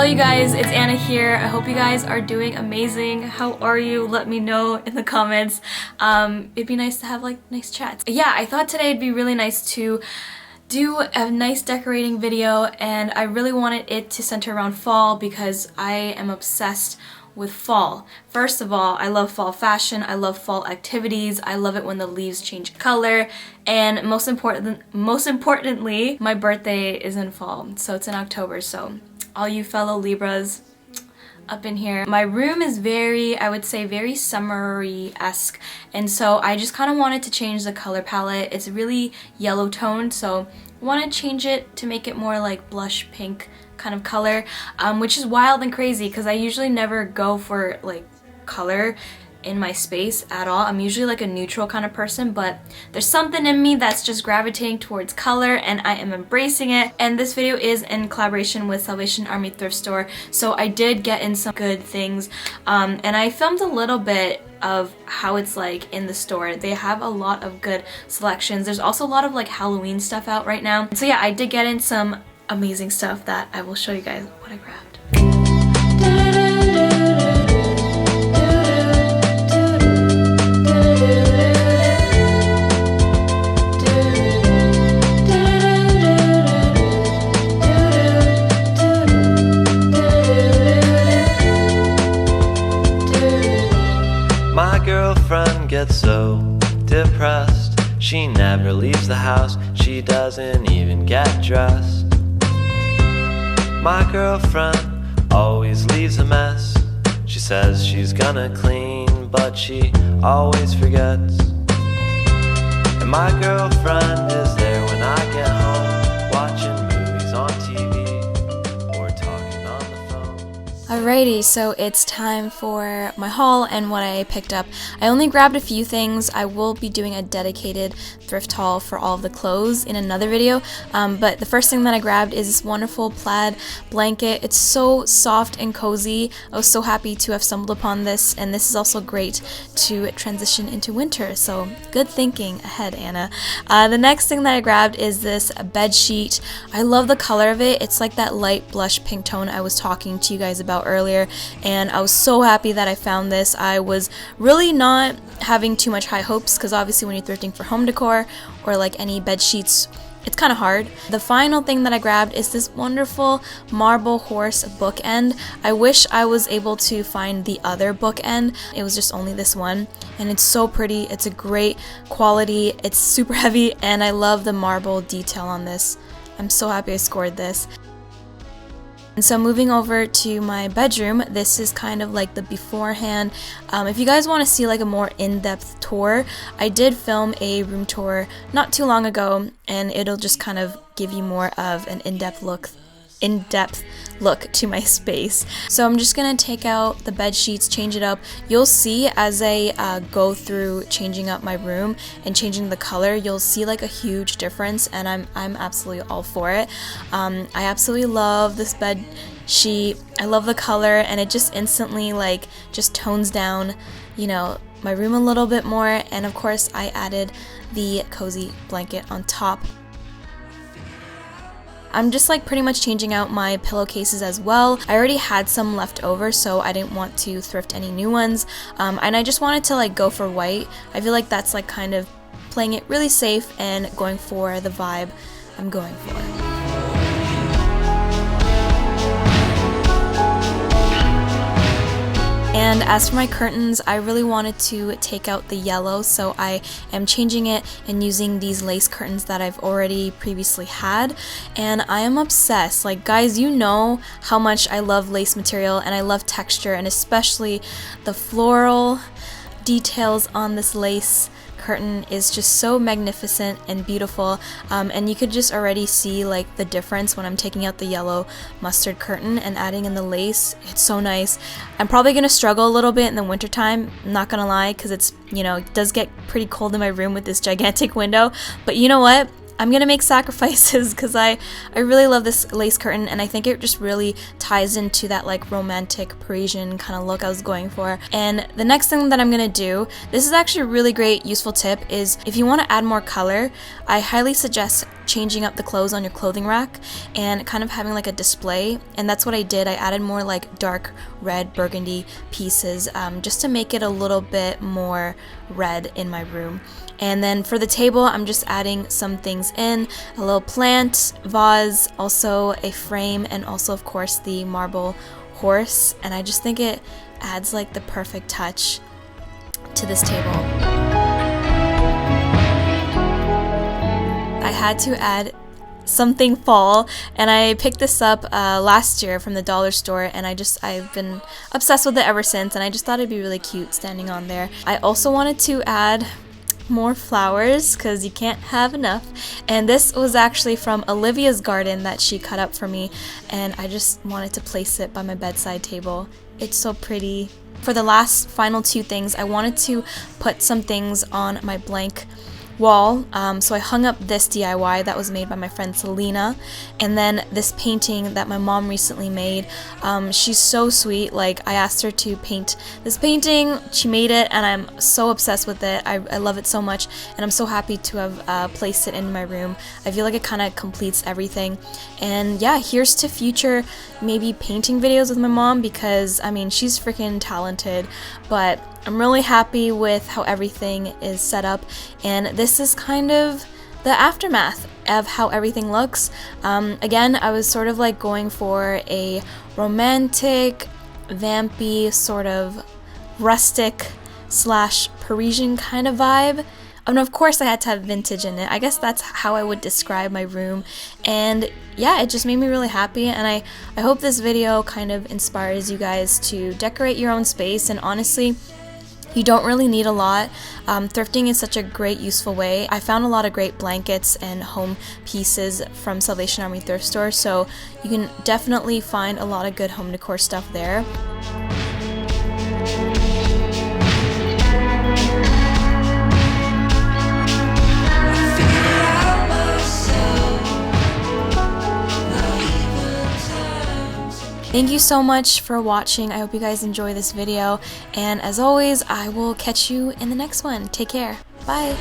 you guys, it's Anna here. I hope you guys are doing amazing. How are you? Let me know in the comments. It'd be nice to have like nice chats. Yeah, I thought today it'd be really nice to do a nice decorating video, and I really wanted it to center around fall because I am obsessed with fall. First of all, I love fall fashion, I love fall activities, I love it when the leaves change color, and most importantly, my birthday is in fall, so it's in October, so all you fellow Libras up in here. My room is I would say very summery-esque, and so I just kind of wanted to change the color palette. It's really yellow toned, so I want to change it to make it more like blush pink kind of color, which is wild and crazy because I usually never go for like color in my space at all. I'm usually like a neutral kind of person, but there's something in me that's just gravitating towards color and I am embracing it. And this video is in collaboration with Salvation Army Thrift Store, so I did get in some good things, and I filmed a little bit of how it's like in the store. They have a lot of good selections. There's also a lot of like Halloween stuff out right now. So yeah, I did get in some amazing stuff that I will show you guys what I grabbed. My girlfriend gets so depressed, she never leaves the house, she doesn't even get dressed. My girlfriend always leaves a mess. She says she's gonna clean, but she always forgets. And my girlfriend is there when I get home, watching movies on TV or talking on the phone. Alrighty, so it's time for my haul and what I picked up. I only grabbed a few things. I will be doing a dedicated thrift haul for all of the clothes in another video, but the first thing that I grabbed is this wonderful plaid blanket. It's so soft and cozy. I was so happy to have stumbled upon this, and this is also great to transition into winter, so good thinking ahead, Anna. The next thing that I grabbed is this bed sheet. I love the color of it. It's like that light blush pink tone I was talking to you guys about earlier, and I was so happy that I found this. I was really not having too much high hopes because obviously when you're thrifting for home decor or like any bed sheets, it's kind of hard. The final thing that I grabbed is this wonderful marble horse bookend. I wish I was able to find the other bookend. It was just only this one, and it's so pretty. It's a great quality. It's super heavy, and I love the marble detail on this. I'm so happy I scored this. And so moving over to my bedroom, this is kind of like the beforehand. If you guys want to see like a more in-depth tour, I did film a room tour not too long ago, and it'll just kind of give you more of an in-depth look to my space. So I'm just gonna take out the bed sheets, change it up. You'll see as I go through changing up my room and changing the color, you'll see like a huge difference, and I'm absolutely all for it. I absolutely love this bed sheet. I love the color, and it just instantly like just tones down, you know, my room a little bit more. And of course I added the cozy blanket on top. I'm just like pretty much changing out my pillowcases as well. I already had some left over, so I didn't want to thrift any new ones, and I just wanted to like go for white. I feel like that's like kind of playing it really safe and going for the vibe I'm going for. And as for my curtains, I really wanted to take out the yellow, so I am changing it and using these lace curtains that I've already previously had. And I am obsessed. Like, guys, you know how much I love lace material and I love texture, and especially the floral details on this lace curtain is just so magnificent and beautiful, and you could just already see like the difference when I'm taking out the yellow mustard curtain and adding in the lace. It's so nice. I'm probably gonna struggle a little bit in the wintertime, I'm not gonna lie, because it's, you know, it does get pretty cold in my room with this gigantic window, but you know what? I'm gonna make sacrifices because I really love this lace curtain, and I think it just really ties into that like romantic Parisian kind of look I was going for. And the next thing that I'm gonna do, this is actually a really great useful tip, is if you want to add more color, I highly suggest changing up the clothes on your clothing rack and kind of having like a display. And that's what I did. I added more like dark red burgundy pieces just to make it a little bit more red in my room. And then for the table, I'm just adding some things in, a little plant, vase, also a frame, and also of course the marble horse. And I just think it adds like the perfect touch to this table. I had to add something fall, and I picked this up last year from the dollar store, and I've been obsessed with it ever since, and I just thought it'd be really cute standing on there. I also wanted to add more flowers because you can't have enough, and this was actually from Olivia's garden that she cut up for me, and I just wanted to place it by my bedside table. It's so pretty. For the last final two things, I wanted to put some things on my blank wall, so I hung up this DIY that was made by my friend Selena, and then this painting that my mom recently made. She's so sweet. Like, I asked her to paint this painting, she made it, and I'm so obsessed with it. I love it so much, and I'm so happy to have placed it in my room. I feel like it kind of completes everything. And yeah, here's to future maybe painting videos with my mom, because I mean, she's freaking talented. But I'm really happy with how everything is set up, and this is kind of the aftermath of how everything looks. Again, I was sort of like going for a romantic, vampy, sort of rustic slash Parisian kind of vibe. And of course I had to have vintage in it. I guess that's how I would describe my room. And yeah, it just made me really happy, and I hope this video kind of inspires you guys to decorate your own space. And honestly, you don't really need a lot. Thrifting is such a great, useful way. I found a lot of great blankets and home pieces from Salvation Army thrift store, so you can definitely find a lot of good home decor stuff there. Thank you so much for watching. I hope you guys enjoy this video, and as always, I will catch you in the next one. Take care. Bye.